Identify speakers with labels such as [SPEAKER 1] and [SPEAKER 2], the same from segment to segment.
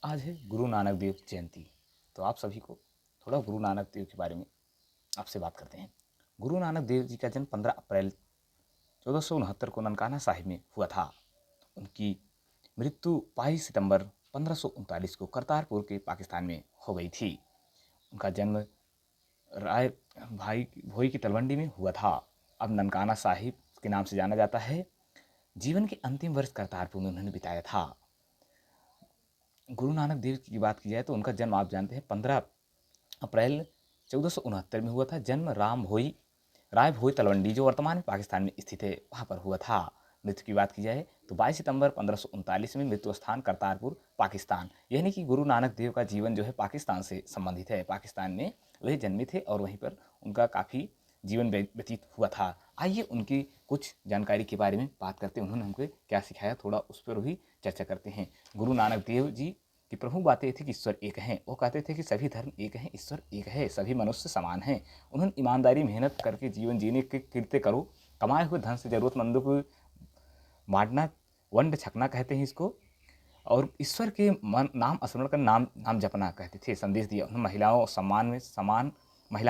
[SPEAKER 1] आज है गुरु नानक देव जयंती। तो आप सभी को थोड़ा गुरु नानक देव के बारे में आपसे बात करते हैं। गुरु नानक देव जी का जन्म 15 अप्रैल 1469 को ननकाना साहिब में हुआ था। उनकी मृत्यु 22 सितंबर 1539 को करतारपुर के पाकिस्तान में हो गई थी। उनका जन्म राय भाई भोई की तलवंडी में हुआ था। अब ननकाना साहिब के नाम से जाना जाता है। जीवन के अंतिम वर्ष करतारपुर में उन्होंने बिताया था। गुरु नानक देव की बात की जाए तो उनका जन्म आप जानते हैं 15 अप्रैल 1469 में हुआ था। जन्म राय भोई तलवंडी जो वर्तमान में पाकिस्तान में स्थित है वहाँ पर हुआ था। मृत्यु की बात की जाए तो 22 सितंबर 1539 में मृत्यु स्थान करतारपुर पाकिस्तान। यानी कि गुरु नानक देव का जीवन जो है पाकिस्तान से संबंधित है। पाकिस्तान में वही जन्मे थे और वहीं पर उनका काफ़ी जीवन व्यतीत हुआ था। आइए उनकी कुछ जानकारी के बारे में बात करते हैं। उन्होंने हमको क्या सिखाया थोड़ा उस पर भी चर्चा करते हैं। गुरु नानक देव जी की प्रमुख बातें थी कि ईश्वर एक हैं। वो कहते थे कि सभी धर्म एक हैं, ईश्वर एक है, सभी मनुष्य समान हैं। उन्होंने ईमानदारी मेहनत करके जीवन जीने के कृत्य करो, कमाए हुए धन से ज़रूरतमंदों को बांटना, वंड छकना कहते हैं इसको, और ईश्वर के नाम स्मरण कर नाम नाम जपना कहते थे। संदेश दिया उन्होंने महिलाओं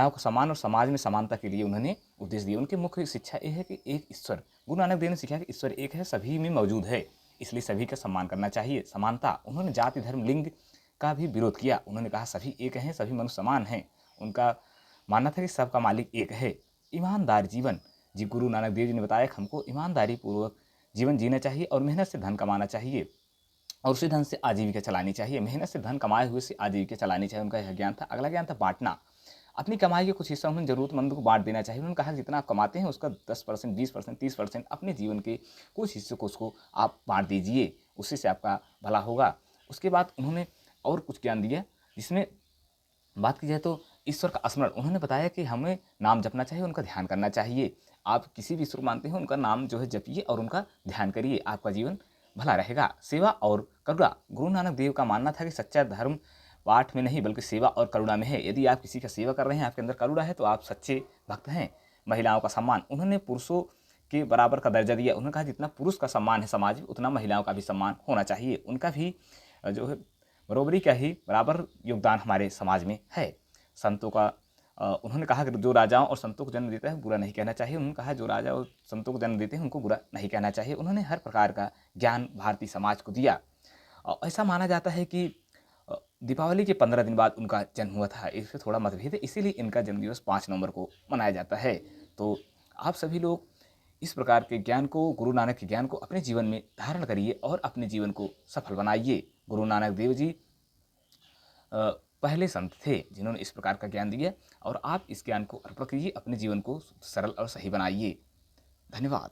[SPEAKER 1] को सम्मान और समाज में समानता के लिए उन्होंने उपदेश दिया। उनकी मुख्य शिक्षा ये है कि एक ईश्वर, गुरु नानक देव ने सिखाया कि ईश्वर एक है, सभी में मौजूद है, इसलिए सभी का सम्मान करना चाहिए। समानता, उन्होंने जाति धर्म लिंग का भी विरोध किया। उन्होंने कहा सभी एक हैं, सभी मनुष्य समान हैं। उनका मानना था कि सबका मालिक एक है। ईमानदार जीवन, जी गुरु नानक देव जी ने बताया कि हमको ईमानदारी पूर्वक जीवन जीना चाहिए और मेहनत से धन कमाना चाहिए और उसी धन से आजीविका चलानी चाहिए। मेहनत से धन कमाए हुए से आजीविका चलानी चाहिए, उनका यह ज्ञान था। अगला ज्ञान था बांटना। अपनी कमाई के कुछ हिस्सा उन्होंने ज़रूरतमंदों को बांट देना चाहिए। उन्होंने कहा कि जितना आप कमाते हैं उसका 10%, 20%, 30% अपने जीवन के कुछ हिस्से को उसको आप बांट दीजिए, उसी से आपका भला होगा। उसके बाद उन्होंने और कुछ ज्ञान दिया, जिसमें बात की जाए तो ईश्वर का स्मरण। उन्होंने बताया कि हमें नाम जपना चाहिए, उनका ध्यान करना चाहिए। आप किसी भी ईश्वर मानते हैं उनका नाम जो है जपिए और उनका ध्यान करिए, आपका जीवन भला रहेगा। सेवा और करुणा, गुरु नानक देव का मानना था कि सच्चा धर्म पाठ में नहीं बल्कि सेवा और करुणा में है। यदि आप किसी का सेवा कर रहे हैं, आपके अंदर करुणा है, तो आप सच्चे भक्त हैं। महिलाओं का सम्मान, उन्होंने पुरुषों के बराबर का दर्जा दिया। उन्होंने कहा जितना पुरुष का सम्मान है समाज में, उतना महिलाओं का भी सम्मान होना चाहिए। उनका भी जो है बराबरी का ही बराबर योगदान हमारे समाज में है। संतों का उन्होंने कहा कि जो राजाओं और संतों को जन्म देता है बुरा नहीं कहना चाहिए। उन्होंने कहा जो राजा और संतों को जन्म देते हैं उनको बुरा नहीं कहना चाहिए। उन्होंने हर प्रकार का ज्ञान भारतीय समाज को दिया। ऐसा माना जाता है कि दीपावली के 15 दिन बाद उनका जन्म हुआ था। इससे थोड़ा मतभेद है, इसीलिए इनका जन्मदिवस 5 नवंबर को मनाया जाता है। तो आप सभी लोग इस प्रकार के ज्ञान को, गुरु नानक के ज्ञान को अपने जीवन में धारण करिए और अपने जीवन को सफल बनाइए। गुरु नानक देव जी पहले संत थे जिन्होंने इस प्रकार का ज्ञान दिया और आप इस ज्ञान को अर्पण कीजिए, अपने जीवन को सरल और सही बनाइए। धन्यवाद।